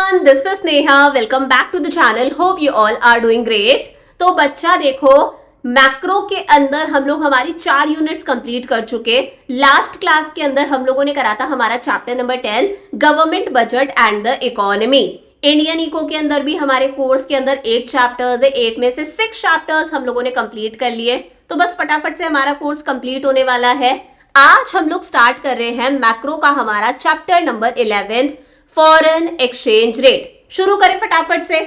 everyone, this is Neha. Welcome back to the channel. Hope you all are doing great. तो बच्चा देखो, macro के अंदर हम लोग हमारी 4 यूनिट्स कंप्लीट कर चुके। लास्ट क्लास के अंदर हम लोगों ने करा था हमारा chapter number 10 government budget and the economy. Indian eco के अंदर भी हमारे कोर्स के अंदर 8 चैप्टर्स है, 8 में से 6 चैप्टर्स हम लोगों ने कंप्लीट कर लिए। तो बस फटाफट से हमारा कोर्स कंप्लीट होने वाला है। आज हम लोग स्टार्ट कर रहे हैं मैक्रो का हमारा chapter number 11 foreign exchange rate. शुरू करें फटाफट से।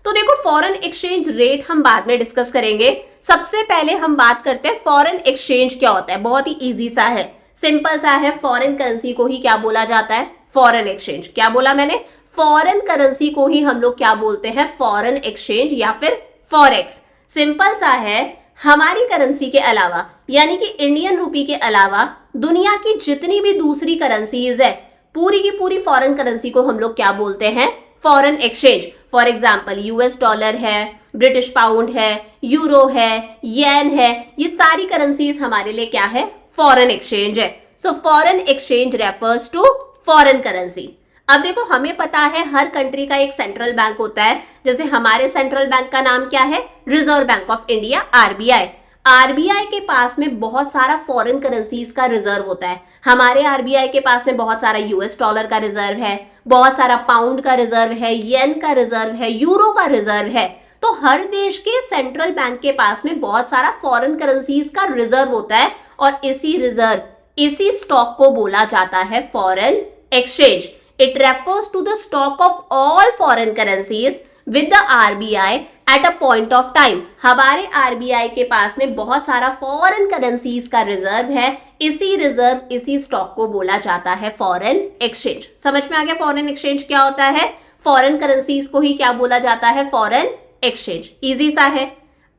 तो देखो, फॉरेन एक्सचेंज रेट हम बाद में डिस्कस करेंगे। सबसे पहले हम बात करते हैं फॉरेन एक्सचेंज क्या होता है। बहुत ही इजी सा है, सिंपल सा है। फॉरेन करेंसी को ही क्या बोला जाता है? Foreign exchange. क्या बोला मैंने? फॉरेन करेंसी को ही हम लोग क्या बोलते हैं? फॉरेन एक्सचेंज या फिर फॉरेक्स। सिंपल सा है, हमारी करेंसी के अलावा यानी कि इंडियन रुपी के अलावा दुनिया की जितनी भी दूसरी करेंसीज है, पूरी की पूरी फॉरेन करेंसी को हम लोग क्या बोलते हैं? Foreign exchange. For example US dollar है, ब्रिटिश पाउंड है, यूरो है, येन है, ये सारी करेंसीज हमारे लिए क्या है? फॉरेन एक्सचेंज है। So foreign exchange refers to foreign currency. अब देखो, हमें पता है हर कंट्री का एक सेंट्रल बैंक होता है। जैसे हमारे सेंट्रल बैंक का नाम क्या है? Reserve bank of India, RBI. RBI के पास में बहुत सारा फॉरेन करेंसीज का रिजर्व होता है। हमारे आरबीआई के पास में बहुत सारा यूएस डॉलर का रिजर्व है, बहुत सारा पाउंड का रिजर्व है, येन का रिजर्व है, यूरो का रिजर्व है। तो हर देश के सेंट्रल बैंक के पास में बहुत सारा फॉरेन करेंसीज का रिजर्व होता है और इसी रिजर्व, इसी स्टॉक को बोला जाता है foreign exchange. It refers to the stock of all foreign currencies with the RBI at a point of time. हमारे RBI के पास में बहुत सारा फॉरेन करेंसीज का रिजर्व है। इसी रिजर्व, इसी स्टॉक को बोला जाता है फॉरेन एक्सचेंज। समझ में आ गया फॉरेन एक्सचेंज क्या होता है? फॉरेन करेंसीज को ही क्या बोला जाता है? Foreign exchange. इजी सा है।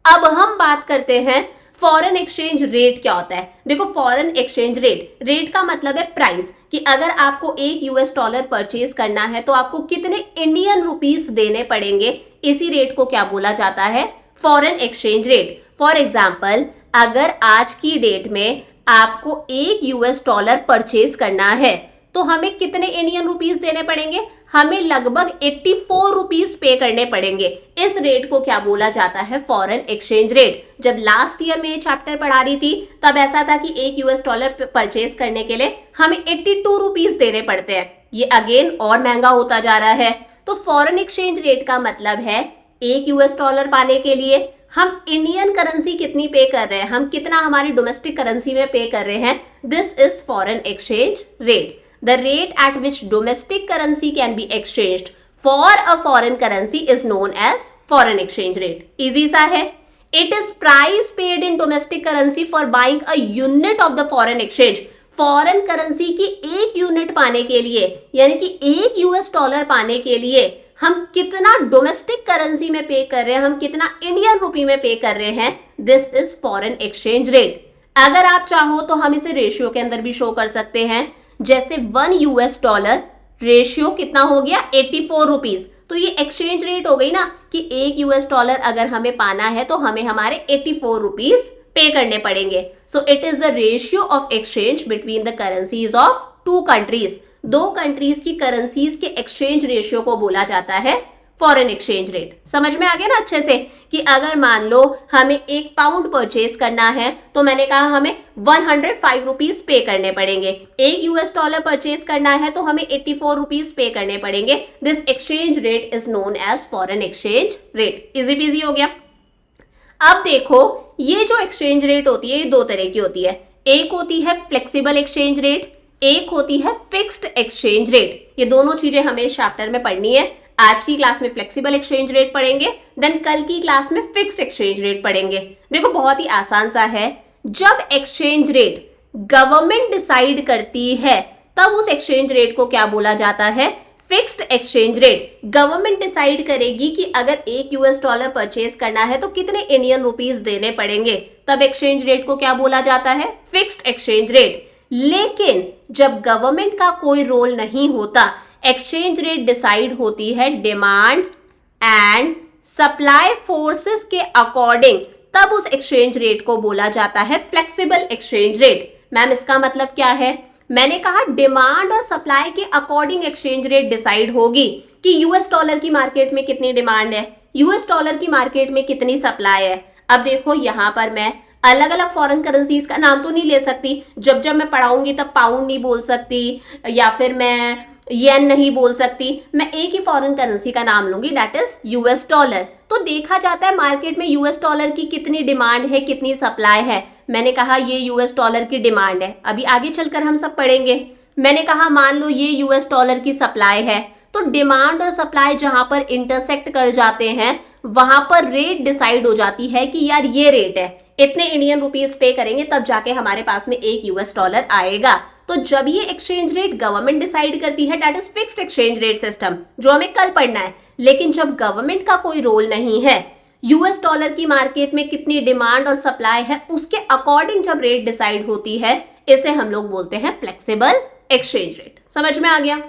अब हम बात करते हैं फॉरेन एक्सचेंज रेट क्या होता है। देखो, फॉरेन एक्सचेंज रेट, रेट का मतलब है प्राइस, कि अगर आपको 1 यूएस डॉलर परचेज करना है तो आपको कितने इंडियन रुपीस देने पड़ेंगे। इसी रेट को क्या बोला जाता है? Foreign exchange rate. For example, अगर आज की डेट में आपको 1 यूएस डॉलर परचेज करना है तो हमें कितने इंडियन रुपीस देने पड़ेंगे? हमें लगभग 84 रुपीस पे करने पड़ेंगे। इस रेट को क्या बोला जाता है? Foreign exchange rate. जब लास्ट ईयर में ये चैप्टर पढ़ा रही थी तब ऐसा था कि 1 यूएस डॉलर परचेज करने के लिए हमें 82 रुपीस देने पड़ते हैं। ये अगेन और महंगा होता जा रहा है। तो फॉरेन एक्सचेंज रेट का मतलब है 1 यूएस डॉलर पाने के लिए हम इंडियन करेंसी कितनी पे कर रहे हैं, हम कितना हमारी डोमेस्टिक करेंसी में पे कर रहे हैं। This is foreign exchange rate. The rate at which domestic currency can be exchanged for a foreign currency is known as foreign exchange rate. Easy सा है। It is price paid in domestic currency for buying a unit of the foreign exchange. Foreign currency की 1 unit पाने के लिए, यानी कि 1 US dollar पाने के लिए हम कितना डोमेस्टिक करेंसी में पे कर रहे हैं, हम कितना इंडियन रुपी में पे कर रहे हैं। This is foreign exchange rate. अगर आप चाहो तो हम इसे रेशियो के अंदर भी शो कर सकते हैं। जैसे 1 यूएस डॉलर रेशियो कितना हो गया? 84 रुपीज। तो ये एक्सचेंज रेट हो गई ना, कि 1 यूएस डॉलर अगर हमें पाना है तो हमें हमारे 84 रुपीज पे करने पड़ेंगे। So it is the ratio of exchange between the currencies of 2 countries. 2 countries की करेंसीज के एक्सचेंज रेशियो को बोला जाता है फॉरेन एक्सचेंज रेट। समझ में आ गया ना अच्छे से, कि अगर मान लो हमें 1 पाउंड परचेज करना है तो मैंने कहा हमें 105 रुपीज पे करने पड़ेंगे। 1 यूएस डॉलर परचेज करना है तो हमें 84 रुपीज पे करने पड़ेंगे। This exchange rate is known as foreign exchange rate. Easy peasy हो गया। अब देखो, ये जो एक्सचेंज रेट होती है ये 2 तरह की होती है। एक होती है फ्लेक्सिबल एक्सचेंज रेट, एक होती है फिक्स्ड एक्सचेंज रेट। ये दोनों चीजें हमें इस चैप्टर में पढ़नी है। आज की क्लास में फ्लेक्सिबल एक्सचेंज रेट पढ़ेंगे, देन कल की क्लास में फिक्स्ड एक्सचेंज रेट पढ़ेंगे। देखो, बहुत ही आसान सा है। जब एक्सचेंज रेट गवर्नमेंट डिसाइड करती है तब उस एक्सचेंज रेट को क्या बोला जाता है? Fixed exchange rate. Government decide करेगी कि अगर 1 यूएस डॉलर परचेज करना है तो कितने इंडियन रुपीस देने पड़ेंगे, तब एक्सचेंज रेट को क्या बोला जाता है? Fixed exchange rate. लेकिन जब गवर्नमेंट का कोई रोल नहीं होता, एक्सचेंज रेट डिसाइड होती है डिमांड एंड सप्लाई फोर्सेस के अकॉर्डिंग, तब उस एक्सचेंज रेट को बोला जाता है फ्लेक्सिबल एक्सचेंज रेट। मैम, इसका मतलब क्या है? मैंने कहा डिमांड और सप्लाई के अकॉर्डिंग एक्सचेंज रेट डिसाइड होगी कि यूएस डॉलर की मार्केट में कितनी डिमांड है, यूएस डॉलर की मार्केट में कितनी सप्लाई है। अब देखो यहाँ पर मैं अलग अलग फॉरेन करेंसीज का नाम तो नहीं ले सकती, जब जब मैं पढ़ाऊंगी तब पाउंड नहीं बोल सकती या फिर मैं येन नहीं बोल सकती, मैं एक ही फॉरेन करेंसी का नाम लूंगी, दैट इज यूएस डॉलर। तो देखा जाता है मार्केट में यूएस डॉलर की कितनी डिमांड है, कितनी सप्लाई है। मैंने कहा ये यूएस डॉलर की डिमांड है, अभी आगे चलकर हम सब पढ़ेंगे। मैंने कहा मान लो ये यूएस डॉलर की सप्लाई है, तो डिमांड और सप्लाई जहां पर इंटरसेक्ट कर जाते हैं वहां पर रेट डिसाइड हो जाती है कि यार ये रेट है, इतने इंडियन रुपीस पे करेंगे तब जाके हमारे पास में एक यूएस डॉलर आएगा। तो जब ये एक्सचेंज रेट गवर्नमेंट डिसाइड करती है, that is fixed exchange rate system, जो हमें कल पढ़ना है। लेकिन जब गवर्नमेंट का कोई रोल नहीं है, यूएस डॉलर की मार्केट में कितनी डिमांड और सप्लाई है उसके अकॉर्डिंग जब रेट डिसाइड होती है, इसे हम लोग बोलते हैं फ्लेक्सिबल एक्सचेंज रेट। समझ में आ गया?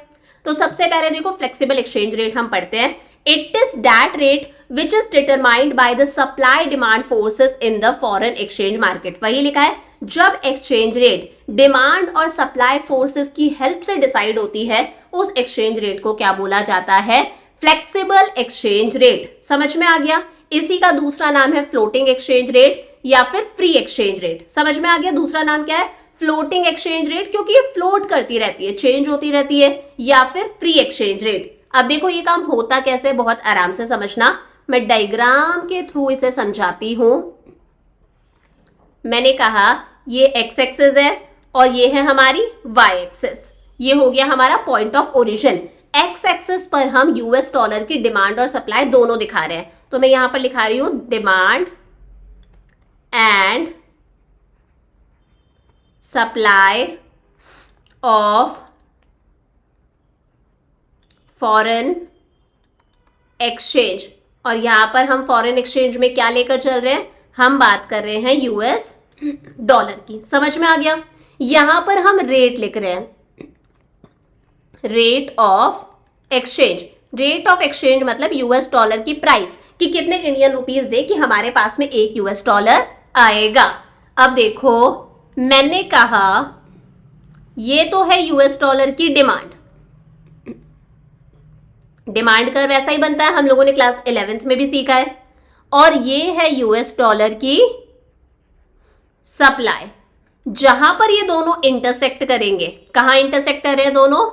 तो सबसे पहले देखो फ्लेक्सिबल एक्सचेंज रेट हम पढ़ते हैं। It is that rate which is determined by the supply demand forces in the foreign exchange market. वही लिखा है, जब एक्सचेंज रेट डिमांड और सप्लाई फोर्सेस की हेल्प से डिसाइड होती है, उस एक्सचेंज रेट को क्या बोला जाता है? Flexible exchange rate. समझ में आ गया? इसी का दूसरा नाम है फ्लोटिंग एक्सचेंज रेट या फिर फ्री एक्सचेंज रेट। समझ में आ गया? दूसरा नाम क्या है? फ्लोटिंग एक्सचेंज रेट, क्योंकि ये फ्लोट करती रहती है, चेंज होती रहती है, या फिर फ्री एक्सचेंज रेट। अब देखो ये काम होता कैसे, बहुत आराम से समझना, मैं डायग्राम के थ्रू इसे समझाती हूं। मैंने कहा ये एक्स एक्सिस है और ये है हमारी वाई एक्सिस, ये हो गया हमारा point of origin. X axis पर हम यूएस डॉलर की डिमांड और सप्लाई दोनों दिखा रहे हैं, तो मैं यहां पर लिखा रही हूं demand and supply of foreign exchange, और यहां पर हम फॉरेन एक्सचेंज में क्या लेकर चल रहे हैं? हम बात कर रहे हैं यूएस डॉलर की। समझ में आ गया? यहां पर हम रेट लिख रहे हैं, rate of exchange. Rate of exchange मतलब यूएस डॉलर की प्राइस, कि कितने इंडियन रुपीस दे कि हमारे पास में एक यूएस डॉलर आएगा। अब देखो मैंने कहा ये तो है यूएस डॉलर की डिमांड, डिमांड का वैसा ही बनता है, हम लोगों ने क्लास 11th में भी सीखा है। और ये है यूएस डॉलर की सप्लाई, जहां पर ये दोनों इंटरसेक्ट करेंगे। कहां इंटरसेक्ट कर रहे हैं दोनों?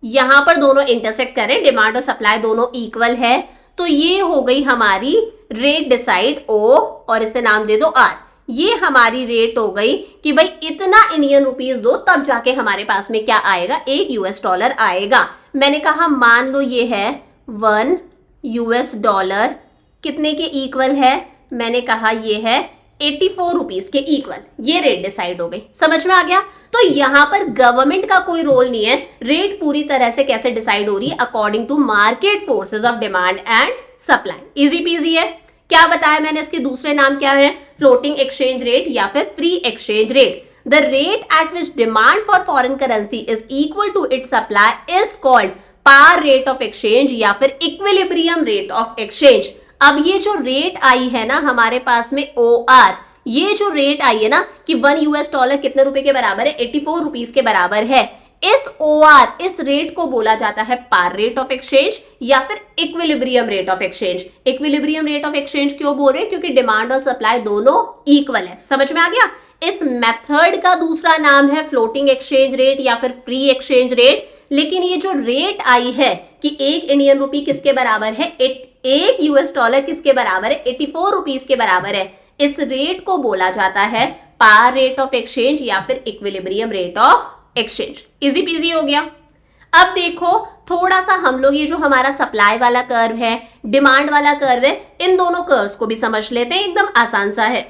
यहां पर दोनों इंटरसेक्ट करें, डिमांड और सप्लाई दोनों इक्वल है, तो ये हो गई हमारी रेट डिसाइड ओ, और इसे नाम दे दो आर। ये हमारी रेट हो गई कि भाई इतना इंडियन रुपीस दो तब जाके हमारे पास में क्या आएगा? एक यूएस डॉलर आएगा। मैंने कहा मान लो ये है 1 यूएस डॉलर, कितने के इक्वल है? मैंने कहा ये है 84 रुपीस के इक्वल। ये रेट डिसाइड हो गई। समझ में आ गया? तो यहां पर गवर्नमेंट का कोई रोल नहीं है, रेट पूरी तरह से कैसे डिसाइड हो रही है? According to market forces of demand and supply. Easy peasy है। क्या बताया मैंने? इसके दूसरे नाम क्या है? फ्लोटिंग एक्सचेंज रेट या फिर free exchange rate. The rate at which demand for foreign currency is equal to its supply is called par rate of exchange या फिर इक्विलिब्रियम रेट ऑफ एक्सचेंज। अब ये जो रेट आई है ना हमारे पास में OR, ये जो रेट आई है ना कि 1 यूएस डॉलर कितने रुपए के बराबर है? 84 रुपीस के बराबर है। इस OR, इस रेट को बोला जाता है पार रेट ऑफ एक्सचेंज या फिर equilibrium rate of exchange. Equilibrium rate of exchange क्यों बोल रहे हैं? क्योंकि डिमांड और सप्लाई दोनों इक्वल है। समझ में आ गया? इस मेथड का दूसरा नाम है फ्लोटिंग एक्सचेंज रेट या फिर फ्री एक्सचेंज रेट। लेकिन ये जो रेट आई है कि एक इंडियन रुपी किसके बराबर है? एक यूएस डॉलर किसके बराबर है? 84 रुपीस के बराबर है। इस रेट को बोला जाता है पार रेट ऑफ एक्सचेंज या फिर equilibrium rate of exchange. Easy peasy हो गया। अब देखो थोड़ा सा हम लोग ये जो हमारा सप्लाई वाला कर्व है, डिमांड वाला कर्व है, इन दोनों कर्व्स को भी समझ लेते हैं। एकदम आसान सा है।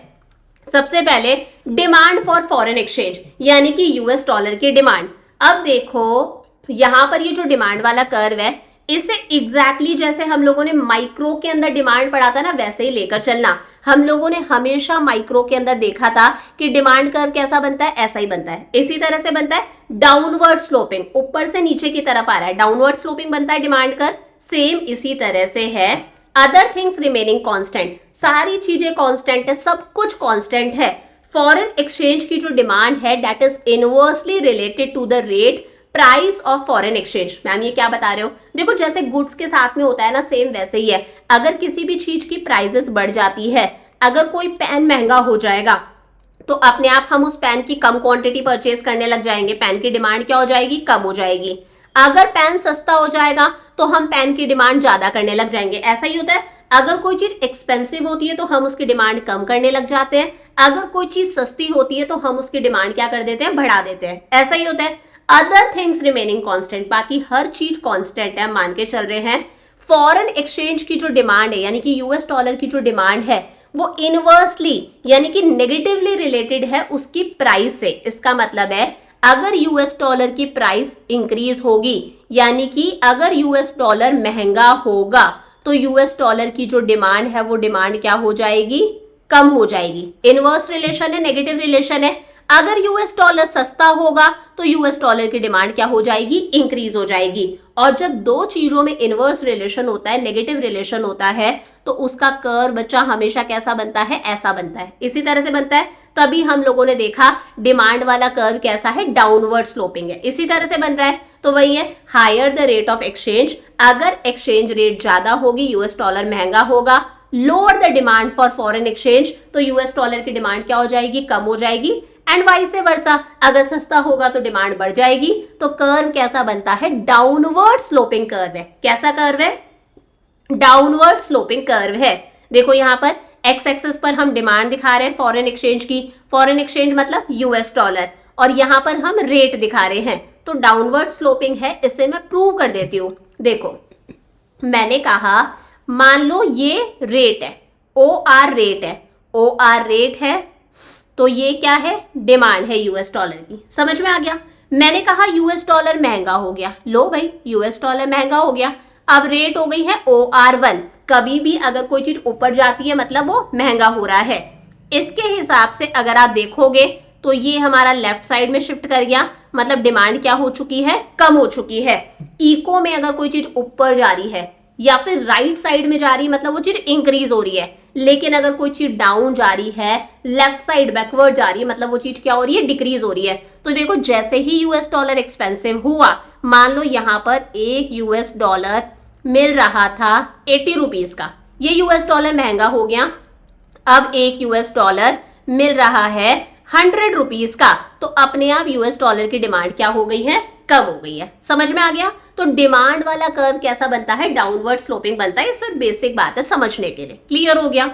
सबसे पहले डिमांड फॉर फॉरेन एक्सचेंज यानी कि यूएस डॉलर की डिमांड। अब देखो यहां पर ये जो डिमांड वाला कर्व है, इसे एग्जैक्टली जैसे हम लोगों ने माइक्रो के अंदर डिमांड पढ़ा था ना, वैसे ही लेकर चलना। हम लोगों ने हमेशा माइक्रो के अंदर देखा था कि डिमांड कर्व कैसा बनता है? ऐसा ही बनता है। इसी तरह से बनता है, डाउनवर्ड स्लोपिंग, ऊपर से नीचे की तरफ आ रहा है, डाउनवर्ड स्लोपिंग बनता है डिमांड कर्व। सेम इसी तरह से है। अदर थिंग्स रिमेनिंग कांस्टेंट, सारी चीजें कांस्टेंट है, सब कुछ कांस्टेंट है। फॉरेन एक्सचेंज की जो डिमांड है that is inversely related to the rate price of foreign exchange. Ma'am ये क्या बता रहे हो? देखो जैसे गुड्स के साथ में होता है ना, सेम वैसे ही है। अगर किसी भी चीज की प्राइसेस बढ़ जाती है, अगर कोई पेन महंगा हो जाएगा तो अपने आप हम उस पेन की कम क्वांटिटी परचेज करने लग जाएंगे, पेन की डिमांड क्या हो जाएगी? कम हो जाएगी। अगर पेन सस्ता हो जाएगा तो हम पेन की डिमांड ज्यादा करने लग जाएंगे। ऐसा ही होता है। अगर कोई चीज एक्सपेंसिव होती है तो हम उसकी डिमांड कम करने लग जाते हैं, अगर कोई चीज सस्ती होती है तो हम उसकी डिमांड क्या कर देते हैं? बढ़ा देते हैं। ऐसा ही होता है। अदर थिंग्स रिमेनिंग कांस्टेंट, बाकी हर चीज कांस्टेंट है, मान के चल रहे हैं। फॉरेन एक्सचेंज की जो डिमांड है यानी कि यूएस डॉलर की जो डिमांड है वो इनवर्सली यानी कि नेगेटिवली रिलेटेड है उसकी प्राइस से। इसका मतलब है अगर यूएस डॉलर की प्राइस इंक्रीज होगी यानी कि अगर यूएस डॉलर महंगा होगा तो यूएस डॉलर की जो डिमांड है वो डिमांड क्या हो जाएगी? कम हो जाएगी। इनवर्स रिलेशन है, नेगेटिव रिलेशन है। अगर यूएस डॉलर सस्ता होगा तो यूएस डॉलर की डिमांड क्या हो जाएगी? इंक्रीज हो जाएगी। और जब दो चीजों में इनवर्स रिलेशन होता है, नेगेटिव रिलेशन होता है, तो उसका कर्व बच्चा हमेशा कैसा बनता है? ऐसा बनता है, इसी तरह से बनता है। तभी हम लोगों ने देखा डिमांड वाला कर्व कैसा है? डाउनवर्ड स्लोपिंग है, इसी तरह से बन रहा है। तो वही है, higher the rate of exchange, अगर एक्सचेंज रेट ज्यादा होगी, यूएस डॉलर महंगा होगा, lower the demand for foreign exchange, तो यूएस डॉलर की डिमांड क्या हो जाएगी? कम हो जाएगी। एंड वाइस वर्सा, अगर सस्ता होगा तो डिमांड बढ़ जाएगी। तो कर्व कैसा बनता है? डाउनवर्ड स्लोपिंग कर्व है। कैसा कर्व है? डाउनवर्ड स्लोपिंग कर्व है। देखो यहां पर एक्स एक्सिस पर हम डिमांड दिखा रहे हैं फॉरेन एक्सचेंज की, फॉरेन एक्सचेंज मतलब यूएस डॉलर, और यहां पर हम रेट दिखा रहे हैं। तो डाउनवर्ड स्लोपिंग है, इसे मैं प्रूव कर देती हूं। देखो मैंने कहा मान लो ये रेट है, ओ आर रेट है, ओ आर रेट है, तो ये क्या है? डिमांड है यूएस डॉलर की। समझ में आ गया? मैंने कहा यूएस डॉलर महंगा हो गया, लो भाई यूएस डॉलर महंगा हो गया, अब रेट हो गई है OR1। कभी भी अगर कोई चीज ऊपर जाती है मतलब वो महंगा हो रहा है। इसके हिसाब से अगर आप देखोगे तो ये हमारा लेफ्ट साइड में शिफ्ट कर गया, मतलब डिमांड क्या हो चुकी है? कम हो चुकी है। इको में अगर कोई चीज ऊपर जा रही है या फिर राइट साइड में जा रही है मतलब वो चीज इंक्रीज हो रही है, लेकिन अगर कोई चीज डाउन जा रही है, लेफ्ट साइड बैकवर्ड जा रही है, मतलब वो चीज क्या हो रही है? डिक्रीज हो रही है। तो देखो जैसे ही यूएस डॉलर एक्सपेंसिव हुआ, मान लो यहां पर एक यूएस डॉलर मिल रहा था 80 रुपीज का, ये यूएस डॉलर महंगा हो गया, अब एक यूएस डॉलर मिल रहा है 100 रुपीज का, तो अपने आप यूएस डॉलर की डिमांड क्या हो गई है? कम हो गई है। समझ में आ गया? तो डिमांड वाला कर्व कैसा बनता है? डाउनवर्ड स्लोपिंग बनता है। सिर्फ बेसिक बात है समझने के लिए, क्लियर हो गया?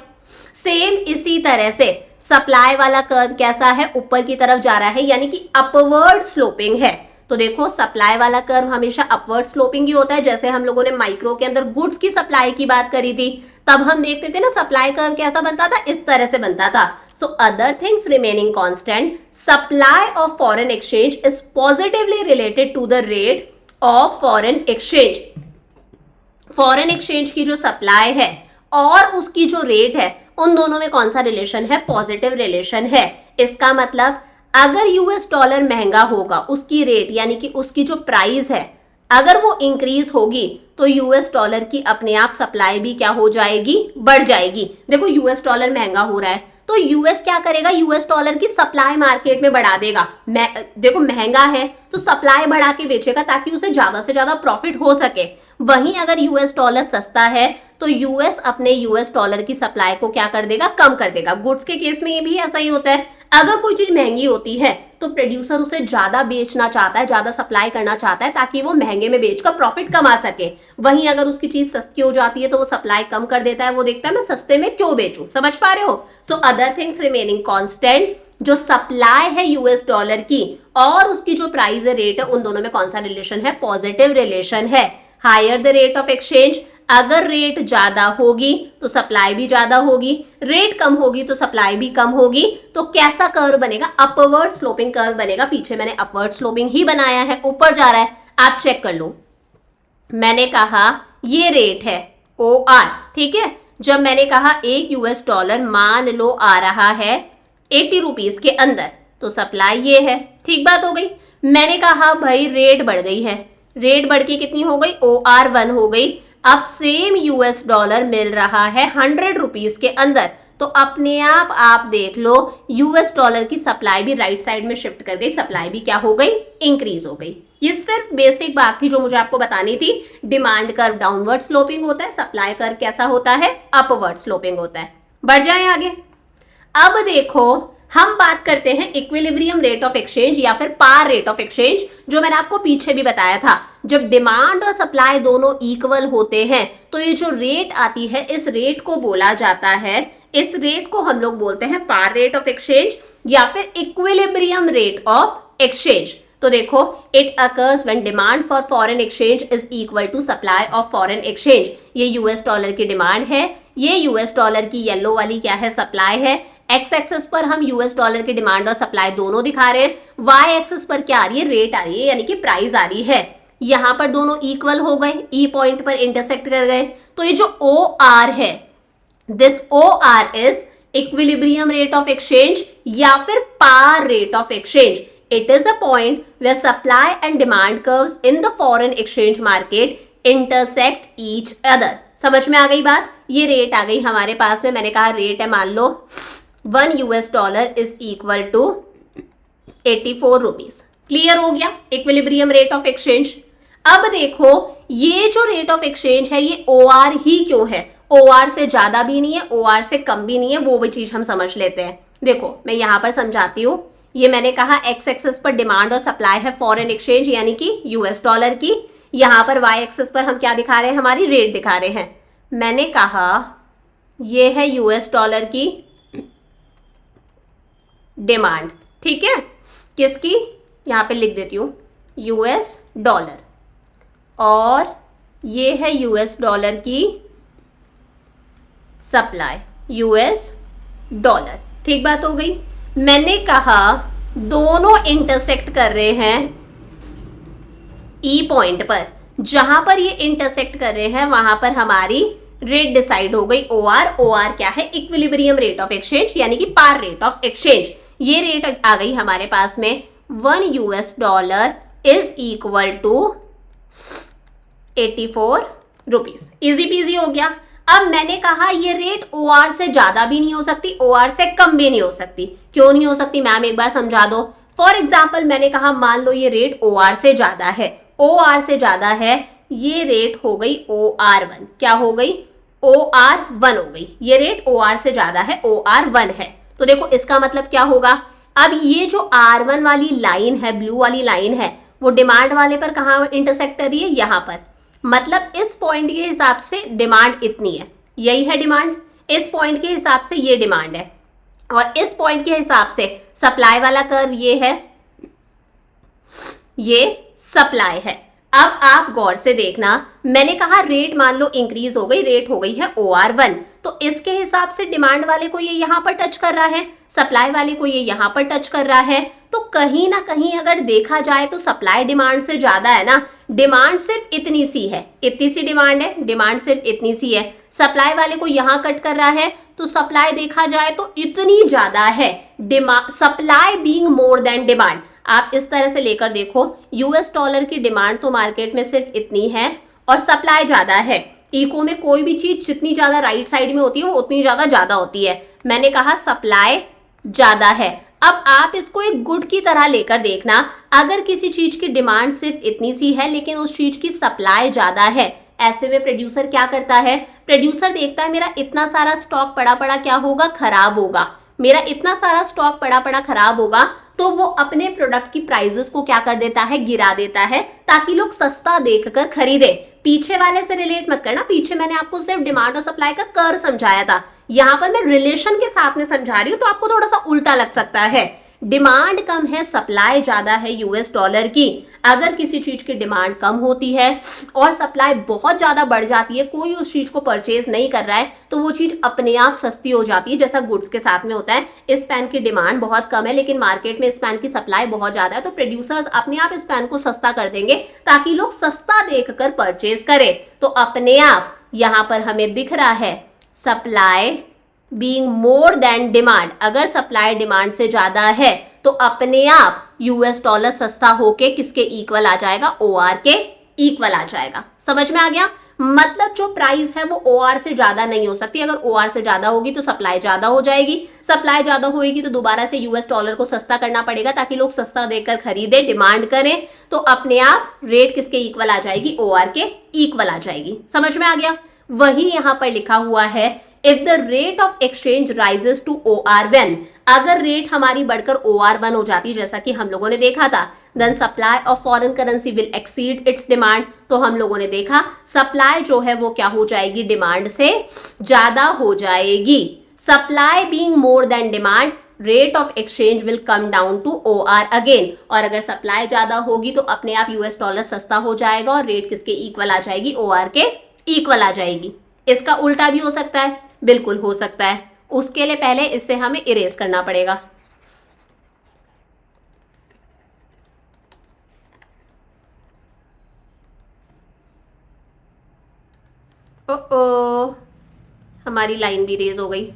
सेम इसी तरह से सप्लाई वाला कर्व कैसा है? ऊपर की तरफ जा रहा है यानी कि अपवर्ड स्लोपिंग है। तो देखो सप्लाई वाला कर्व हमेशा अपवर्ड स्लोपिंग ही होता है। जैसे हम लोगों ने माइक्रो के अंदर गुड्स की सप्लाई की बात करी थी, तब हम देखते थे ना सप्लाई कर्व कैसा बनता था? इस तरह से बनता था। So other things remaining constant, supply of foreign exchange is positively related to the rate of foreign exchange. Foreign exchange की जो सप्लाई है और उसकी जो रेट है, उन दोनों में कौन सा रिलेशन है? पॉजिटिव रिलेशन है। इसका मतलब अगर यूएस डॉलर महंगा होगा, उसकी रेट यानी कि उसकी जो प्राइस है अगर वो इंक्रीज होगी तो यूएस डॉलर की अपने आप सप्लाई भी क्या हो जाएगी? बढ़ जाएगी। देखो यूएस डॉलर महंगा हो रहा है तो यूएस क्या करेगा? यूएस डॉलर की सप्लाई मार्केट में बढ़ा देगा। देखो महंगा है तो सप्लाई बढ़ा के बेचेगा ताकि उसे ज्यादा से ज्यादा प्रॉफिट हो सके। वहीं अगर यूएस डॉलर सस्ता है तो यूएस अपने यूएस डॉलर की सप्लाई को क्या कर देगा? कम कर देगा। गुड्स के केस में ये भी ऐसा ही होता है। अगर कोई चीज महंगी होती है तो प्रोड्यूसर उसे ज्यादा बेचना चाहता है, ज्यादा सप्लाई करना चाहता है ताकि वो महंगे में बेचकर प्रॉफिट कमा सके। वहीं अगर उसकी चीज सस्ती हो जाती है तो वो सप्लाई कम कर देता है, वो देखता है मैं सस्ते में क्यों बेचूं। समझ पा रहे हो? सो अदर थिंग्स रिमेनिंग कांस्टेंट, जो सप्लाई है यूएस डॉलर की और उसकी जो प्राइस है, रेट है, उन दोनों में कौन सा रिलेशन है? पॉजिटिव रिलेशन है। Higher the rate of exchange, अगर रेट ज्यादा होगी तो सप्लाई भी ज्यादा होगी, रेट कम होगी तो सप्लाई भी कम होगी। तो कैसा कर्व बनेगा? अपवर्ड स्लोपिंग कर्व बनेगा। पीछे मैंने अपवर्ड स्लोपिंग ही बनाया है, ऊपर जा रहा है, आप चेक कर लो। मैंने कहा ये रेट है OR, ठीक है। जब मैंने कहा एक यूएस डॉलर मान लो आ रहा है 80 रुपीज के अंदर, तो सप्लाई ये है, ठीक बात हो गई। मैंने कहा भाई रेट बढ़ गई है, रेट बढ़ के कितनी हो गई? OR1 हो गई। अब सेम यूएस डॉलर मिल रहा है 100 रुपीज के अंदर, तो अपने आप देख लो यूएस डॉलर की सप्लाई भी राइट साइड में शिफ्ट कर गई, सप्लाई भी क्या हो गई? इंक्रीज हो गई। ये सिर्फ बेसिक बात थी जो मुझे आपको बतानी थी। डिमांड कर्व डाउनवर्ड स्लोपिंग होता है, सप्लाई कर्व कैसा होता है, अपवर्ड स्लोपिंग होता है। बढ़ जाएं आगे। अब देखो हम बात करते हैं इक्विलिब्रियम रेट ऑफ एक्सचेंज या फिर पार रेट ऑफ एक्सचेंज, जो मैंने आपको पीछे भी बताया था। जब डिमांड और सप्लाई दोनों इक्वल होते हैं तो ये जो रेट आती है इस रेट को बोला जाता है, इस रेट को हम लोग बोलते हैं पार रेट ऑफ एक्सचेंज या फिर इक्विलिब्रियम रेट ऑफ एक्सचेंज। तो देखो it occurs when demand for foreign exchange is equal to supply of foreign exchange. ये यूएस डॉलर की डिमांड है, ये यूएस डॉलर की येलो वाली क्या है, सप्लाई है। एक्स एक्सिस पर हम यूएस डॉलर की डिमांड और सप्लाई दोनों दिखा रहे हैं, वाई एक्सिस पर क्या आ रही है, रेट आ रही है, यानी कि प्राइस आ रही है। यहां पर दोनों इक्वल हो गए, ई पॉइंट पर इंटरसेक्ट कर गए, तो ये जो ओ आर है, this o r is equilibrium rate of exchange या फिर par rate of exchange. It is a point where supply and demand curves in the foreign exchange market intersect each other. समझ में आ गई बात। ये rate आ गई हमारे पास में, मैंने कहा रेट है, मान लो 1 US dollar is equal to 84 rupees. Clear हो गया इक्विलिब्रियम रेट ऑफ एक्सचेंज। अब देखो ये जो रेट ऑफ एक्सचेंज है ये OR ही क्यों है, OR से ज्यादा भी नहीं है, OR से कम भी नहीं है, वो भी चीज हम समझ लेते हैं। देखो मैं यहां पर समझाती हूँ। ये मैंने कहा एक्स एक्सिस पर डिमांड और सप्लाई है फॉरेन एक्सचेंज यानी कि US डॉलर की, यहां पर वाई एक्सिस पर हम क्या दिखा रहे हैं, हमारी रेट दिखा रहे हैं। मैंने कहा ये है US डॉलर की डिमांड, ठीक है, किसकी, यहां पे लिख देती हूं US डॉलर, और ये है US डॉलर की सप्लाई, US डॉलर। ठीक बात हो गई। मैंने कहा दोनों इंटरसेक्ट कर रहे हैं ई पॉइंट पर, जहां पर ये इंटरसेक्ट कर रहे हैं वहां पर हमारी रेट डिसाइड हो गई OR। OR क्या है, इक्विलिब्रियम रेट ऑफ एक्सचेंज यानी कि पार रेट ऑफ एक्सचेंज। ये रेट आ गई हमारे पास में 1 US dollar is equal to 84 rupees. Easy peasy हो गया। अब मैंने कहा ये रेट OR से ज्यादा भी नहीं हो सकती, OR से कम भी नहीं हो सकती। क्यों नहीं हो सकती मैम, एक बार समझा दो। फॉर एग्जाम्पल मैंने कहा मान लो ये रेट OR से ज्यादा है, OR से ज्यादा है, ये रेट हो गई OR1। क्या हो गई, OR1 हो गई। ये रेट OR से ज्यादा है, OR1 है। तो देखो इसका मतलब क्या होगा, अब ये जो R1 वाली लाइन है, ब्लू वाली लाइन है, वो डिमांड वाले पर कहाँ इंटरसेक्ट कर रही है, यहाँ पर। मतलब इस पॉइंट के हिसाब से डिमांड इतनी है, यही है डिमांड। इस पॉइंट के हिसाब से ये डिमांड है, और इस पॉइंट के हिसाब से सप्लाई वाला कर्व ये है, ये सप्लाई है। अब आप गौर से देखना, मैंने कहा रेट मान लो इंक्रीज हो गई, रेट हो गई है OR1, तो इसके हिसाब से डिमांड वाले को ये यहाँ पर टच कर रहा है, सप्लाई वाले को ये यहाँ पर टच कर रहा है। तो कहीं ना कहीं अगर देखा जाए तो सप्लाई डिमांड से ज्यादा है ना। डिमांड सिर्फ इतनी सी है, इतनी सी डिमांड है, डिमांड सिर्फ इतनी सी है, सप्लाई वाले को यहाँ कट कर रहा है, तो सप्लाई देखा जाए तो इतनी ज्यादा है, demand supply being more than demand. आप इस तरह से लेकर देखो, US डॉलर की डिमांड तो मार्केट में सिर्फ इतनी है और सप्लाई ज्यादा है। इको में कोई भी चीज जितनी ज्यादा राइट साइड में होती है वो उतनी ज्यादा होती है। मैंने कहा सप्लाई ज्यादा है। अब आप इसको एक गुड की तरह लेकर देखना, अगर किसी चीज की डिमांड सिर्फ इतनी सी है लेकिन उस चीज की सप्लाई ज्यादा है, ऐसे में प्रोड्यूसर क्या करता है, प्रोड्यूसर देखता है मेरा इतना सारा स्टॉक पड़ा क्या होगा, खराब होगा, मेरा इतना सारा स्टॉक पड़ा खराब होगा, तो वो अपने प्रोडक्ट की प्राइसेस को क्या कर देता है, गिरा देता है, ताकि लोग सस्ता देखकर खरीदे। पीछे वाले से रिलेट मत करना, पीछे मैंने आपको सिर्फ डिमांड और सप्लाई का कर्व समझाया था, यहाँ पर मैं रिलेशन के साथ में समझा रही हूँ, तो आपको थोड़ा सा उल्टा लग सकता है। डिमांड कम है, सप्लाई ज्यादा है US डॉलर की। अगर किसी चीज की डिमांड कम होती है और सप्लाई बहुत ज्यादा बढ़ जाती है, कोई उस चीज को परचेज नहीं कर रहा है, तो वो चीज अपने आप सस्ती हो जाती है, जैसा गुड्स के साथ में होता है। इस पेन की डिमांड बहुत कम है लेकिन मार्केट में इस पेन की सप्लाई बहुत ज्यादा है, तो प्रोड्यूसर्स अपने आप इस पेन को सस्ता कर देंगे ताकि लोग सस्ता देखकर परचेज करें। तो अपने आप यहाँ पर हमें दिख रहा है supply being more than demand. अगर सप्लाई डिमांड से ज्यादा है तो अपने आप US डॉलर सस्ता होके किसके इक्वल आ जाएगा, OR के इक्वल आ जाएगा। समझ में आ गया। मतलब जो प्राइस है वो OR से ज्यादा नहीं हो सकती। अगर OR से ज्यादा होगी तो सप्लाई ज्यादा हो जाएगी, सप्लाई ज्यादा होगी तो दोबारा से US डॉलर को सस्ता करना पड़ेगा ताकि लोग सस्ता देकर खरीदे, डिमांड करें, तो अपने आप रेट किसके इक्वल आ जाएगी, OR के इक्वल आ जाएगी। समझ में आ गया। वही यहां पर लिखा हुआ है if the rate of exchange rises to OR when, अगर रेट हमारी बढ़कर OR1 हो जाती जैसा कि हम लोगों ने देखा था, then supply of foreign currency will exceed its demand, तो हम लोगों ने देखा सप्लाई जो है वो क्या हो जाएगी, डिमांड से ज्यादा हो जाएगी। Supply being more than demand, rate of exchange will come down to OR again, और अगर सप्लाई ज्यादा होगी तो अपने आप US डॉलर सस्ता हो जाएगा और रेट किसके इक्वल आ जाएगी, OR के इक्वल आ जाएगी। इसका उल्टा भी हो सकता है, बिल्कुल हो सकता है। उसके लिए पहले इससे हमें इरेज करना पड़ेगा। ओ हमारी लाइन भी इरेज हो गई।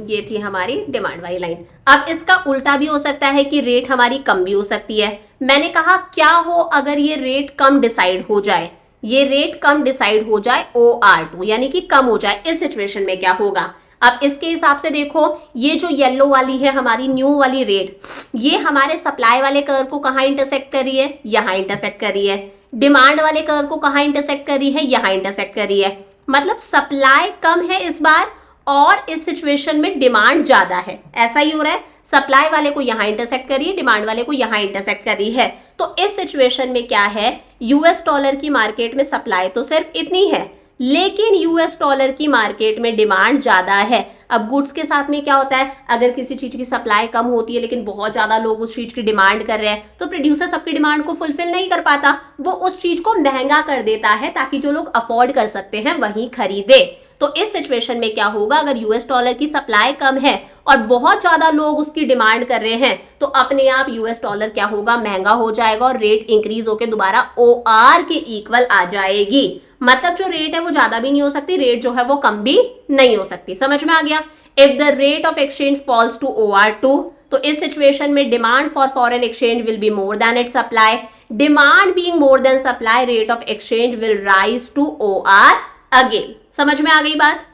ये थी हमारी डिमांड वाली लाइन। अब इसका उल्टा भी हो सकता है कि रेट हमारी कम भी हो सकती है। मैंने कहा क्या हो अगर ये रेट कम डिसाइड हो जाए, ये रेट कम डिसाइड हो जाए OR2 यानी कि कम हो जाए, इस सिचुएशन में क्या होगा। अब इसके हिसाब से देखो, ये जो येलो वाली है हमारी न्यू वाली रेट, ये हमारे सप्लाई वाले कर्व को कहाँ इंटरसेक्ट कर रही है, यहाँ इंटरसेक्ट कर रही है। डिमांड वाले कर्व को कहाँ इंटरसेक्ट कर रही है, यहाँ इंटरसेक्ट कर रही है। मतलब सप्लाई कम है इस बार और इस सिचुएशन में डिमांड ज्यादा है, ऐसा ही हो रहा है। सप्लाई वाले को यहां इंटरसेक्ट कर रही है, डिमांड वाले को यहां इंटरसेक्ट कर रही है। तो इस सिचुएशन में क्या है, US डॉलर की मार्केट में सप्लाई तो सिर्फ इतनी है, लेकिन US डॉलर की मार्केट में डिमांड ज्यादा है। अब गुड्स के साथ में क्या होता है, अगर किसी चीज की सप्लाई कम होती है लेकिन बहुत ज्यादा लोग उस चीज की डिमांड कर रहे हैं, तो प्रोड्यूसर सबकी डिमांड को फुलफिल नहीं कर पाता, वो उस चीज को महंगा कर देता है ताकि जो लोग अफोर्ड कर सकते हैं वही खरीदे। तो इस सिचुएशन में क्या होगा, अगर US डॉलर की सप्लाई कम है और बहुत ज्यादा लोग उसकी डिमांड कर रहे हैं, तो अपने आप US डॉलर क्या होगा, महंगा हो जाएगा और रेट इंक्रीज होकर दोबारा OR के इक्वल आ जाएगी। मतलब जो रेट है वो ज्यादा भी नहीं हो सकती, रेट जो है वो कम भी नहीं हो सकती। समझ में आ गया। If the rate of exchange falls to OR2, तो इस सिचुएशन में demand for foreign exchange will be more than its supply, demand being more than supply, rate of exchange will rise to OR again. समझ में आ गई बात।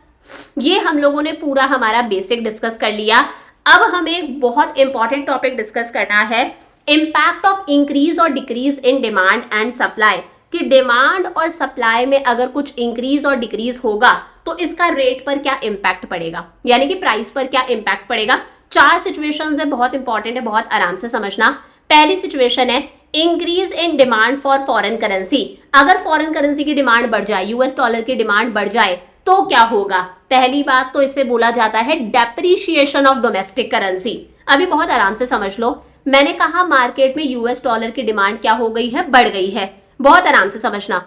ये हम लोगों ने पूरा हमारा बेसिक डिस्कस कर लिया। अब हमें एक बहुत इंपॉर्टेंट टॉपिक डिस्कस करना है, इंपैक्ट ऑफ इंक्रीज और decrease in demand and supply, कि डिमांड और सप्लाई में अगर कुछ इंक्रीज और डिक्रीज होगा तो इसका रेट पर क्या इंपैक्ट पड़ेगा, यानी कि प्राइस पर क्या इंपैक्ट पड़ेगा। 4 सिचुएशंस है, बहुत इंपॉर्टेंट है, बहुत आराम से समझना। पहली सिचुएशन है increase in demand for foreign currency, अगर फॉरेन करेंसी की डिमांड बढ़ जाए, US डॉलर की डिमांड बढ़ जाए तो क्या होगा। पहली बात तो इसे बोला जाता है डेप्रिशिएशन ऑफ डोमेस्टिक करेंसी। अभी बहुत आराम से समझ लो, मैंने कहा मार्केट में US डॉलर की डिमांड क्या हो गई है, बढ़ गई है। बहुत आराम से समझना,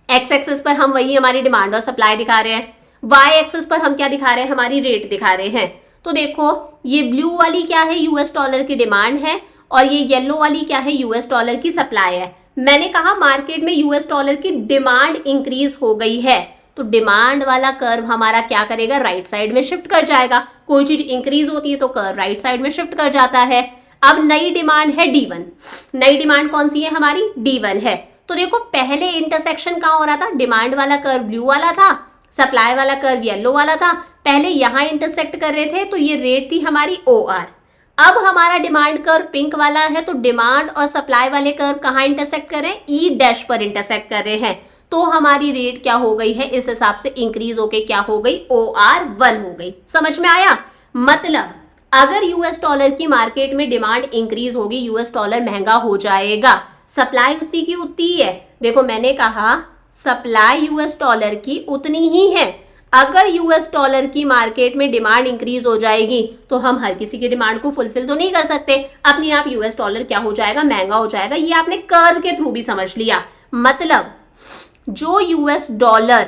एक्स एक्सिस पर हम वही हमारी डिमांड और सप्लाई दिखा रहे हैं, वाई एक्सिस पर हम क्या दिखा रहे हैं, हमारी रेट दिखा रहे हैं। तो देखो ये ब्लू वाली क्या है, US डॉलर की डिमांड है, और ये येलो वाली क्या है, US डॉलर की सप्लाई है। मैंने कहा मार्केट में US डॉलर की डिमांड इंक्रीज हो गई है, तो डिमांड वाला कर्व हमारा क्या करेगा, राइट साइड में शिफ्ट कर जाएगा। कोई चीज इंक्रीज होती है तो कर्व राइट साइड में शिफ्ट कर जाता है। अब नई डिमांड है D1, नई डिमांड कौन सी है हमारी, D1 है। तो देखो पहले इंटरसेक्शन कहाँ हो रहा था, डिमांड वाला कर्व ब्लू वाला था, सप्लाई वाला कर्व येलो वाला था, पहले यहां इंटरसेक्ट कर रहे थे, तो ये रेट थी हमारी OR। अब हमारा डिमांड कर्व पिंक वाला है, तो डिमांड और सप्लाई वाले कर्व कहाँ इंटरसेक्ट कर रहे हैं, E' पर इंटरसेक्ट कर रहे हैं, तो हमारी रेट क्या हो गई है, इस हिसाब से इंक्रीज होके क्या हो गई, OR1 हो गई। समझ में आया। मतलब अगर US डॉलर की मार्केट में डिमांड इंक्रीज होगी, US डॉलर महंगा हो जाएगा, सप्लाई उतनी की उतनी है। देखो मैंने कहा सप्लाई US डॉलर की उतनी ही है, अगर US डॉलर की मार्केट में डिमांड इंक्रीज हो जाएगी तो हम हर किसी की डिमांड को फुलफिल तो नहीं कर सकते, अपने आप US डॉलर क्या हो जाएगा, महंगा हो जाएगा। ये आपने कर्व के थ्रू भी समझ लिया। मतलब जो US डॉलर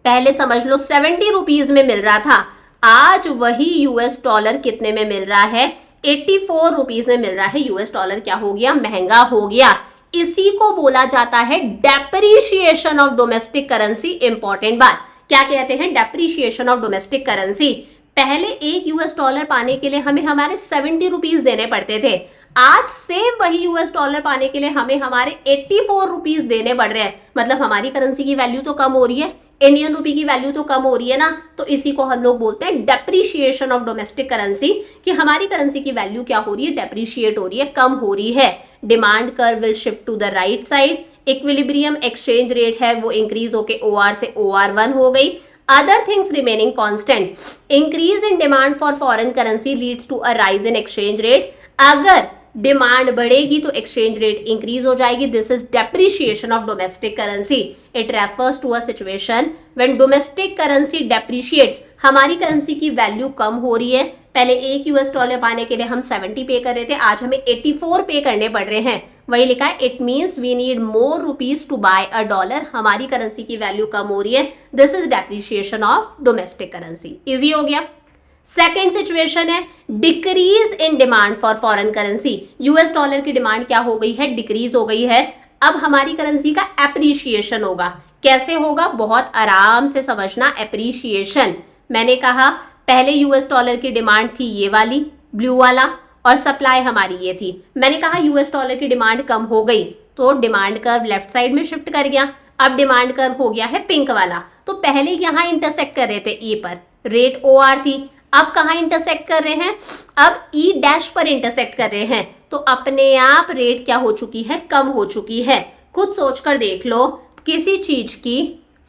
पहले समझ लो 70 रुपीज में मिल रहा था, आज वही US डॉलर कितने में मिल रहा है, 84 रुपीज में मिल रहा है। US डॉलर क्या हो गया, महंगा हो गया। इसी को बोला जाता है depreciation of domestic currency. Important बात, क्या कहते हैं, डेप्रिशिएशन ऑफ डोमेस्टिक करेंसी। पहले एक US डॉलर पाने के लिए हमें हमारे 70 रुपीज देने पड़ते थे, आज सेम वही यूएस डॉलर पाने के लिए हमें हमारे 84 रुपीज देने पड़ रहे हैं, मतलब हमारी करेंसी की वैल्यू तो कम हो रही है, इंडियन रुपी की वैल्यू तो कम हो रही है ना। तो इसी को हम लोग बोलते हैं डेप्रिशिएशन ऑफ डोमेस्टिक करेंसी, कि हमारी करेंसी की वैल्यू क्या हो रही है, डेप्रिशिएट हो रही है, कम हो रही है। Demand curve will shift to the right side, equilibrium exchange rate है वो इंक्रीज होके OR से OR1 हो गई। Other things remaining constant, increase in demand for foreign currency leads to a rise in exchange rate. अगर demand बढ़ेगी तो exchange rate increase हो जाएगी। This is depreciation of domestic currency. It refers to a situation when domestic currency depreciates, हमारी currency की value कम हो रही है। पहले एक यूएस डॉलर पाने के लिए हम 70 पे कर रहे थे, आज हमें 84 पे करने पड़ रहे हैं। वही लिखा है, it means we need more rupees to buy a dollar, हमारी करेंसी की वैल्यू कम हो रही है। This is depreciation of domestic currency. Easy हो गया। सेकेंड सिचुएशन है decrease in demand for foreign currency. US dollar की डिमांड क्या हो गई है, डिक्रीज हो गई है। अब हमारी करेंसी का एप्रिशिएशन होगा। कैसे होगा, बहुत आराम से समझना। एप्रिशिएशन, मैंने कहा पहले यूएस डॉलर की डिमांड थी ये वाली ब्लू वाला, और सप्लाई हमारी ये थी। मैंने कहा यूएस डॉलर की डिमांड कम हो गई तो डिमांड कर्व लेफ्ट साइड में शिफ्ट कर गया। अब डिमांड कर्व हो गया है पिंक वाला। तो पहले यहां इंटरसेक्ट कर रहे थे ई पर, रेट OR थी। अब कहां इंटरसेक्ट कर रहे हैं, अब ई डैश पर इंटरसेक्ट कर रहे हैं। तो अपने आप रेट क्या हो चुकी है, कम हो चुकी है। खुद सोचकर देख लो, किसी चीज की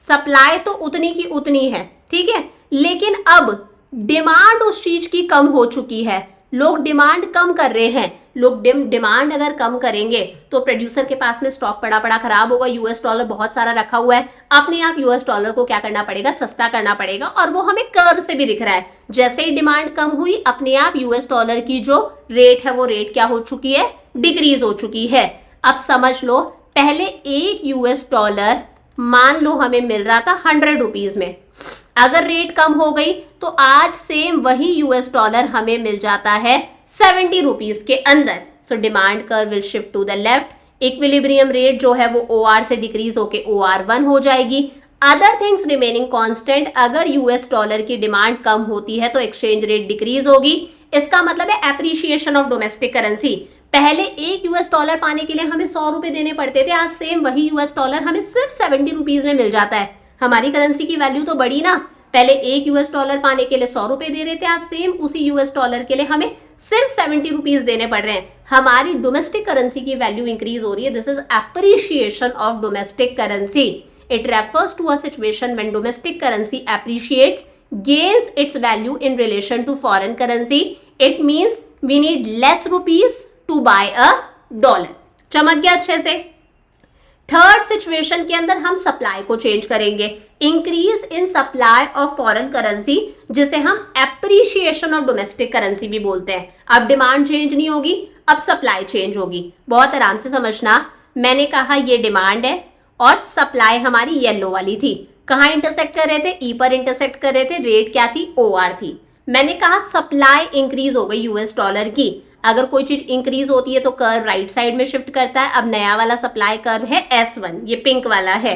सप्लाई तो उतनी की उतनी है, ठीक है, लेकिन अब डिमांड उस चीज की कम हो चुकी है। लोग डिमांड कम कर रहे हैं। लोग डिमांड अगर कम करेंगे तो प्रोड्यूसर के पास में स्टॉक पड़ा पड़ा खराब होगा। यूएस डॉलर बहुत सारा रखा हुआ है, अपने आप यूएस डॉलर को क्या करना पड़ेगा, सस्ता करना पड़ेगा। और वो हमें कर्व से भी दिख रहा है, जैसे ही डिमांड कम हुई अपने आप यूएस डॉलर की जो रेट है वो रेट क्या हो चुकी है, डिक्रीज हो चुकी है। अब समझ लो, पहले एक यूएस डॉलर मान लो हमें मिल रहा था 100 रुपीज में, अगर रेट कम हो गई तो आज सेम वही यूएस डॉलर हमें मिल जाता है 70 रुपीज के अंदर। So demand curve will shift to the left, equilibrium rate जो है वो OR से डिक्रीज होके OR1 हो जाएगी। अदर थिंग्स रिमेनिंग कांस्टेंट, अगर यूएस डॉलर की डिमांड कम होती है तो एक्सचेंज रेट डिक्रीज होगी। इसका मतलब है एप्रिशिएशन ऑफ डोमेस्टिक करेंसी। पहले एक यूएस डॉलर पाने के लिए हमें 100 रुपए देने पड़ते थे, आज सेम वही यूएस डॉलर हमें सिर्फ 70 रुपीज में मिल जाता है। हमारी करेंसी की वैल्यू तो बढ़ी ना। पहले एक यूएस डॉलर पाने के लिए 100 रुपए दे रहे थे, आज सेम उसी यूएस डॉलर के लिए हमें सिर्फ 70 रुपीज देने पड़ रहे हैं। हमारी डोमेस्टिक करेंसी की वैल्यू इंक्रीज हो रही है। This is appreciation of domestic currency. It refers to a situation when domestic currency appreciates, gains its value in relation to foreign currency. It means we need less rupees to buy a dollar. चमक गया अच्छे से। Third situation के अंदर हम supply को change करेंगे, increase in supply of foreign currency, जिसे हम एप्रिशिएशन ऑफ डोमेस्टिक करेंसी भी बोलते हैं। अब डिमांड चेंज नहीं होगी, अब सप्लाई चेंज होगी। बहुत आराम से समझना। मैंने कहा ये डिमांड है और सप्लाई हमारी येलो वाली थी। कहाँ इंटरसेक्ट कर रहे थे, ई पर इंटरसेक्ट कर रहे थे। रेट क्या थी, OR थी। मैंने कहा सप्लाई इंक्रीज हो गई यूएस डॉलर की। अगर कोई चीज इंक्रीज होती है तो कर्व राइट साइड में शिफ्ट करता है। अब नया वाला सप्लाई कर्व है S1, ये पिंक वाला है।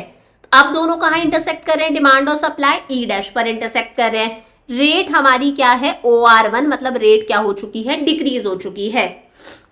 अब दोनों कहाँ इंटरसेक्ट कर रहे हैं, डिमांड और सप्लाई ई डैश पर इंटरसेक्ट कर रहे हैं। रेट हमारी क्या है, OR1, मतलब रेट क्या हो चुकी है, डिक्रीज हो चुकी है।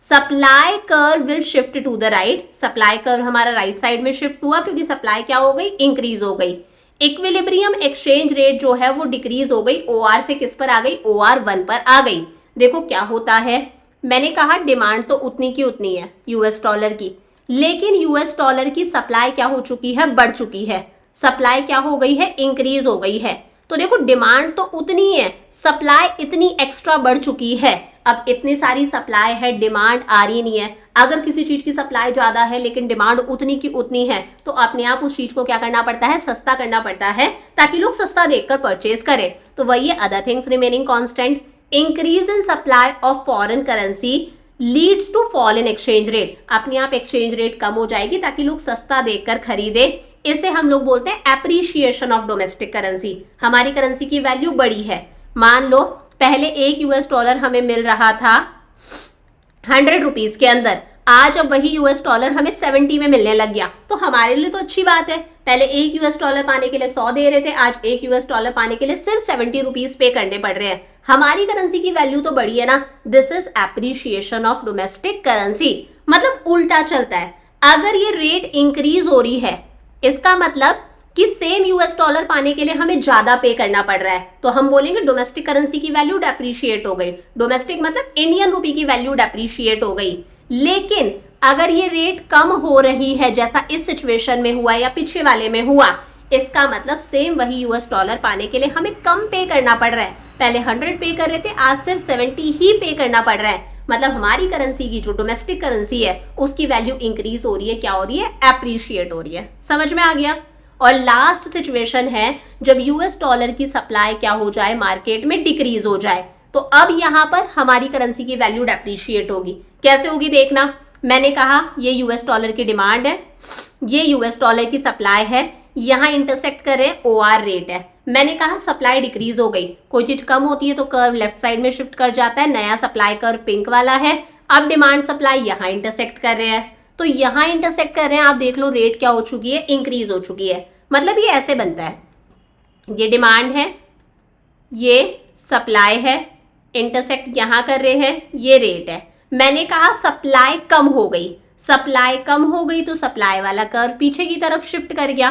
Supply curve will shift to the right, supply curve हमारा राइट साइड में शिफ्ट हुआ क्योंकि सप्लाई क्या हो गई, इंक्रीज हो गई। इक्विलिब्रियम एक्सचेंज रेट जो है वो डिक्रीज हो गई, OR से किस पर आ गई, OR1 पर आ गई। देखो क्या होता है, मैंने कहा डिमांड तो उतनी की उतनी है यूएस डॉलर की, लेकिन यूएस डॉलर की सप्लाई क्या हो चुकी है, बढ़ चुकी है। सप्लाई क्या हो गई है, इंक्रीज हो गई है। तो देखो डिमांड तो उतनी है, सप्लाई इतनी एक्स्ट्रा बढ़ चुकी है। अब इतनी सारी सप्लाई है, डिमांड आ रही नहीं है। अगर किसी चीज की सप्लाई ज्यादा है लेकिन डिमांड उतनी की उतनी है तो अपने आप उस चीज को क्या करना पड़ता है, सस्ता करना पड़ता है, ताकि लोग सस्ता देखकर परचेज करें। तो वही है, other things remaining constant, increase in supply of foreign currency leads to fall in exchange rate. अपने आप एक्सचेंज रेट कम हो जाएगी ताकि लोग सस्ता देखकर खरीदे। इसे हम लोग बोलते हैं एप्रिशिएशन ऑफ डोमेस्टिक करेंसी। हमारी करेंसी की वैल्यू बढ़ी है। मान लो पहले एक यूएस डॉलर हमें मिल रहा था 100 रुपीज के अंदर, आज अब वही यूएस डॉलर हमें 70 में मिलने लग गया, तो हमारे लिए तो अच्छी बात है। पहले एक यूएस डॉलर पाने के लिए 100 दे रहे थे, आज एक यूएस डॉलर पाने के लिए सिर्फ 70 रुपीज पे करने पड़ रहे हैं। हमारी करेंसी की वैल्यू तो बढ़ी है ना। This is appreciation of domestic currency. मतलब उल्टा चलता है। अगर ये रेट इंक्रीज हो रही है, इसका मतलब कि सेम यूएस डॉलर पाने के लिए हमें ज्यादा पे करना पड़ रहा है, तो हम बोलेंगे डोमेस्टिक करेंसी की वैल्यू डेप्रीशिएट हो गई। डोमेस्टिक मतलब इंडियन रुपी की वैल्यू डेप्रीशिएट हो गई। लेकिन अगर ये रेट कम हो रही है, जैसा इस सिचुएशन में हुआ या पीछे वाले में हुआ, इसका मतलब सेम वही यूएस डॉलर पाने के लिए हमें कम पे करना पड़ रहा है। पहले 100 पे कर रहे थे, आज सिर्फ 70 ही पे करना पड़ रहा है। मतलब हमारी करेंसी की जो डोमेस्टिक करेंसी है उसकी वैल्यू इंक्रीज हो रही है, क्या हो रही है, एप्रिशिएट हो रही है। समझ में आ गया। और लास्ट सिचुएशन है जब यूएस डॉलर की सप्लाई क्या हो जाए, मार्केट में डिक्रीज हो जाए, तो अब यहां पर हमारी करेंसी की वैल्यू डेप्रीशिएट होगी। कैसे होगी देखना। मैंने कहा ये यूएस डॉलर की डिमांड है, ये यूएस डॉलर की सप्लाई है, यहां इंटरसेक्ट कर रहे हैं ओआर रेट है। मैंने कहा सप्लाई डिक्रीज हो गई, कोई चीज कम होती है तो कर्व लेफ्ट साइड में शिफ्ट कर जाता है, नया सप्लाई कर्व पिंक वाला है। अब डिमांड सप्लाई यहां इंटरसेक्ट कर रहे हैं, तो यहां इंटरसेक्ट कर रहे हैं, आप देख लो रेट क्या हो चुकी है, इंक्रीज हो चुकी है। मतलब ये ऐसे बनता है, ये डिमांड है, ये सप्लाई है, इंटरसेक्ट यहां कर रहे हैं, ये रेट है। मैंने कहा सप्लाई कम हो गई, सप्लाई कम हो गई तो सप्लाई वाला कर्व पीछे की तरफ शिफ्ट कर गया,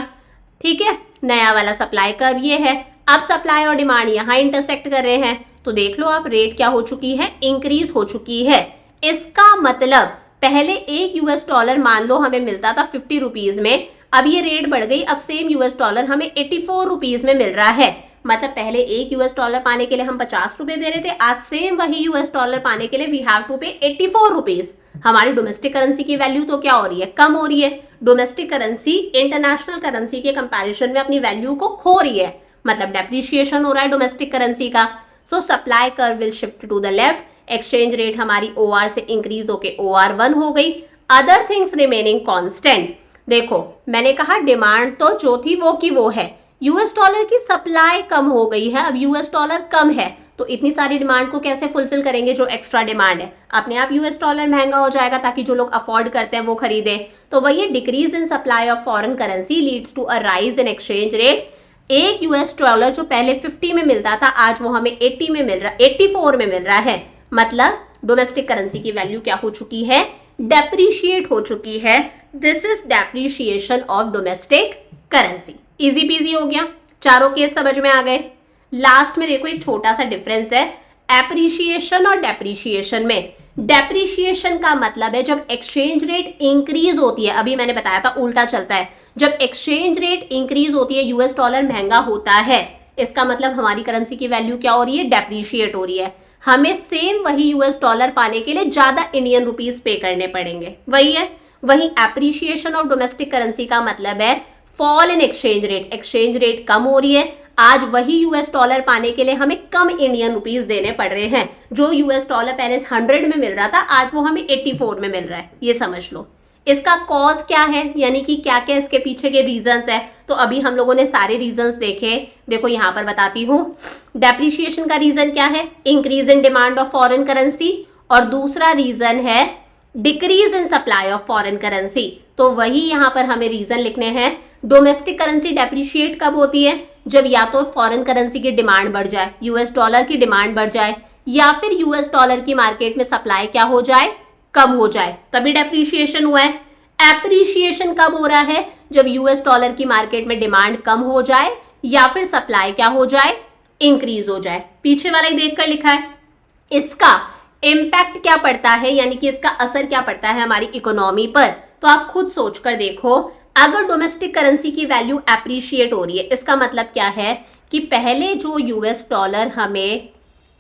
ठीक है। नया वाला सप्लाई कर्व ये है। अब सप्लाई और डिमांड यहां इंटरसेक्ट कर रहे हैं, तो देख लो आप रेट क्या हो चुकी है, इंक्रीज हो चुकी है। इसका मतलब पहले एक यूएस डॉलर मान लो हमें मिलता था 50 रुपीज में, अब ये रेट बढ़ गई, अब सेम यूएस डॉलर हमें 84 रुपीज में मिल रहा है। मतलब पहले एक यूएस डॉलर पाने के लिए हम 50 रुपए दे रहे थे, आज सेम वही यूएस डॉलर पाने के लिए वी हैव टू पे 84 रुपीज। हमारी डोमेस्टिक करेंसी की वैल्यू तो क्या हो रही है, कम हो रही है। डोमेस्टिक करेंसी इंटरनेशनल करेंसी के कंपैरिजन में अपनी वैल्यू को खो रही है, मतलब डेप्रीशिएशन हो रहा है डोमेस्टिक करेंसी का। So supply curve will shift to the left, exchange rate हमारी OR से इंक्रीज होके OR1 हो गई, अदर थिंग्स रिमेनिंग कांस्टेंट। देखो मैंने कहा डिमांड तो जो थी वो की वो है, यूएस डॉलर की सप्लाई कम हो गई है, अब यूएस डॉलर कम है, तो इतनी सारी डिमांड को कैसे फुलफिल करेंगे, जो एक्स्ट्रा डिमांड है अपने आप यूएस डॉलर महंगा हो जाएगा ताकि जो लोग अफोर्ड करते हैं वो खरीदें। तो वही decrease in supply of foreign currency leads to a rise in exchange rate. एक यूएस डॉलर जो पहले 50 में मिलता था, आज वो हमें 80 में मिल रहा, 84 में मिल रहा है। मतलब डोमेस्टिक करेंसी की वैल्यू क्या हो चुकी है, डेप्रीशिएट हो चुकी है। This is depreciation of domestic currency. Easy peasy हो गया, चारों केस समझ में आ गए। लास्ट में देखो एक छोटा सा डिफरेंस है एप्रिशिएशन और डेप्रीशिएशन में। डेप्रीशिएशन का मतलब है जब एक्सचेंज रेट इंक्रीज होती है, अभी मैंने बताया था उल्टा चलता है, जब एक्सचेंज रेट इंक्रीज होती है, यूएस डॉलर महंगा होता है, इसका मतलब हमारी करेंसी की वैल्यू क्या हो रही है, डेप्रीशिएट हो रही है। हमें सेम वही यूएस डॉलर पाने के लिए ज्यादा इंडियन रुपीज पे करने पड़ेंगे, वही है। वही एप्रिशिएशन ऑफ डोमेस्टिक करेंसी का मतलब है fall in exchange rate, exchange rate कम हो रही है, आज वही यूएस डॉलर पाने के लिए हमें कम इंडियन रुपीस देने पड़ रहे हैं। जो यूएस डॉलर पहले 100 में मिल रहा था, आज वो हमें 84 में मिल रहा है, ये समझ लो। इसका कॉज क्या है, यानी कि क्या क्या इसके पीछे के रीजंस है, तो अभी हम लोगों ने सारे रीजंस देखे। देखो यहाँ पर बताती हूँ, डेप्रिशिएशन का रीजन क्या है, increase in demand of foreign currency, और दूसरा रीजन है decrease in supply of foreign currency. तो वही यहाँ पर हमें रीजन लिखने हैं। डोमेस्टिक करेंसी डेप्रिशिएट कब होती है, जब या तो फॉरेन करेंसी की डिमांड बढ़ जाए, यूएस डॉलर की डिमांड बढ़ जाए, या फिर यूएस डॉलर की मार्केट में सप्लाई क्या हो जाए, कम हो जाए, तभी डेप्रिशिएशन हुआ है। एप्रिशिएशन कब हो रहा है, जब यूएस डॉलर की मार्केट में डिमांड कम हो जाए या फिर सप्लाई क्या हो जाए, इंक्रीज हो जाए। पीछे वाला ही देखकर लिखा है। इसका इम्पैक्ट क्या पड़ता है, यानी कि इसका असर क्या पड़ता है हमारी इकोनॉमी पर, तो आप खुद सोचकर देखो। अगर डोमेस्टिक करेंसी की वैल्यू एप्रिशिएट हो रही है, इसका मतलब क्या है कि पहले जो यूएस डॉलर हमें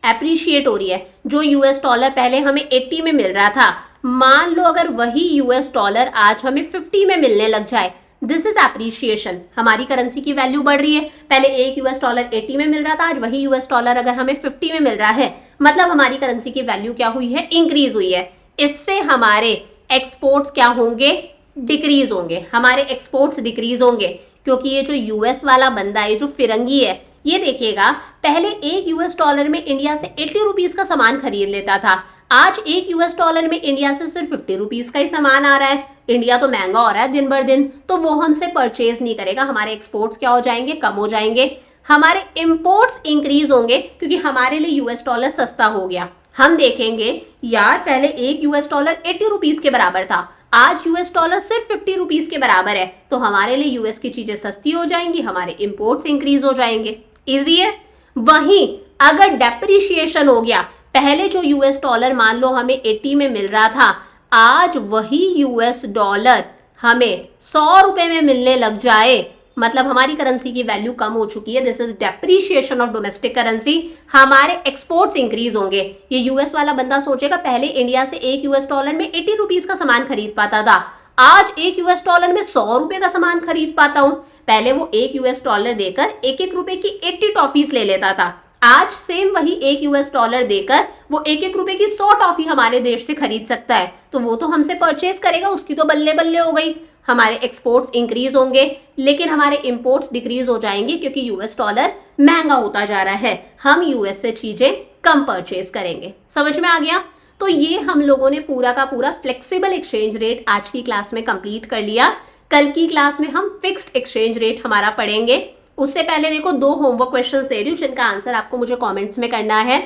एप्रिशिएट हो रही है, जो यूएस डॉलर पहले हमें 80 में मिल रहा था, मान लो अगर वही यूएस डॉलर आज हमें 50 में मिलने लग जाए, दिस इज एप्रिशिएशन, हमारी करेंसी की वैल्यू बढ़ रही है। पहले एक यूएस डॉलर 80 में मिल रहा था, आज वही यूएस डॉलर अगर हमें 50 में मिल रहा है, मतलब हमारी करेंसी की वैल्यू क्या हुई है, इंक्रीज हुई है। इससे हमारे एक्सपोर्ट्स क्या होंगे, डिक्रीज होंगे, हमारे एक्सपोर्ट्स डिक्रीज होंगे, क्योंकि ये जो यूएस वाला बंदा है, जो फिरंगी है, ये देखिएगा पहले एक यूएस डॉलर में इंडिया से 80 रुपीज का सामान खरीद लेता था, आज एक यूएस डॉलर में इंडिया से सिर्फ 50 रुपीज का ही सामान आ रहा है। इंडिया तो महंगा हो रहा है दिन भर दिन, तो वो हमसे परचेज नहीं करेगा। हमारे एक्सपोर्ट्स क्या हो जाएंगे, कम हो जाएंगे। हमारे इंपोर्ट्स इंक्रीज होंगे क्योंकि हमारे लिए यूएस डॉलर सस्ता हो गया। हम देखेंगे यार पहले एक यूएस डॉलर 80 रुपीज के बराबर था, आज यूएस डॉलर सिर्फ 50 रुपीज के बराबर है, तो हमारे लिए यूएस की चीजें सस्ती हो जाएंगी, हमारे इंपोर्ट्स इंक्रीज हो जाएंगे। इजी है। वहीं अगर डेप्रिशिएशन हो गया, पहले जो यूएस डॉलर मान लो हमें 80 में मिल रहा था, आज वही यूएस डॉलर हमें 100 रुपए में मिलने लग जाए, मतलब हमारी करेंसी की वैल्यू कम हो चुकी है। This is depreciation of domestic currency. हमारे एक्सपोर्ट्स इंक्रीज होंगे। ये यूएस वाला बंदा सोचेगा पहले इंडिया से एक यूएस डॉलर में 80 रुपीज का सामान खरीद पाता था, आज एक यूएस डॉलर में 100 रुपए का सामान खरीद पाता हूं। पहले वो एक यूएस डॉलर देकर एक एक रुपए की 80 टॉफीज ले लेता था, आज सेम वही एक यूएस डॉलर देकर वो एक एक रुपए की 100 टॉफी हमारे देश से खरीद सकता है, तो वो तो हमसे परचेज करेगा, उसकी तो बल्ले बल्ले हो गई। हमारे एक्सपोर्ट्स इंक्रीज होंगे लेकिन हमारे इंपोर्ट्स डिक्रीज हो जाएंगे क्योंकि यूएस डॉलर महंगा होता जा रहा है, हम यूएस से चीजें कम परचेज करेंगे। समझ में आ गया? तो ये हम लोगों ने पूरा का पूरा फ्लेक्सिबल एक्सचेंज रेट आज की क्लास में कंप्लीट कर लिया। कल की क्लास में हम फिक्स्ड एक्सचेंज रेट हमारा पढ़ेंगे। उससे पहले देखो 2 होमवर्क क्वेश्चंस दे रही हूँ जिनका आंसर आपको मुझे कमेंट्स में करना है।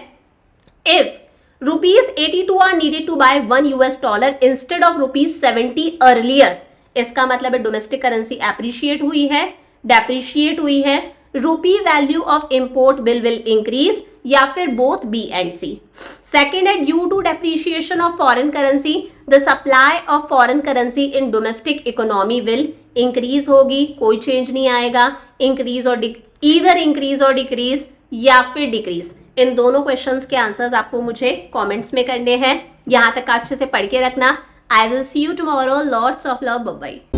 If ₹82 are needed to buy 1 US dollar instead of ₹70 earlier, इसका मतलब है डोमेस्टिक करेंसी एप्रिशिएट हुई है, डेप्रिशिएट हुई है, rupee value of import bill will increase, या फिर both b and c. Second है due to depreciation of foreign currency the supply of foreign currency in domestic economy will increase होगी, कोई change नहीं आएगा, इंक्रीज और ईदर इंक्रीज और decrease या फिर डिक्रीज। इन दोनों क्वेश्चंस के आंसर्स आपको मुझे कमेंट्स में करने हैं। यहां तक अच्छे से पढ़ के रखना। I will see you tomorrow. Lots of love. Bye bye.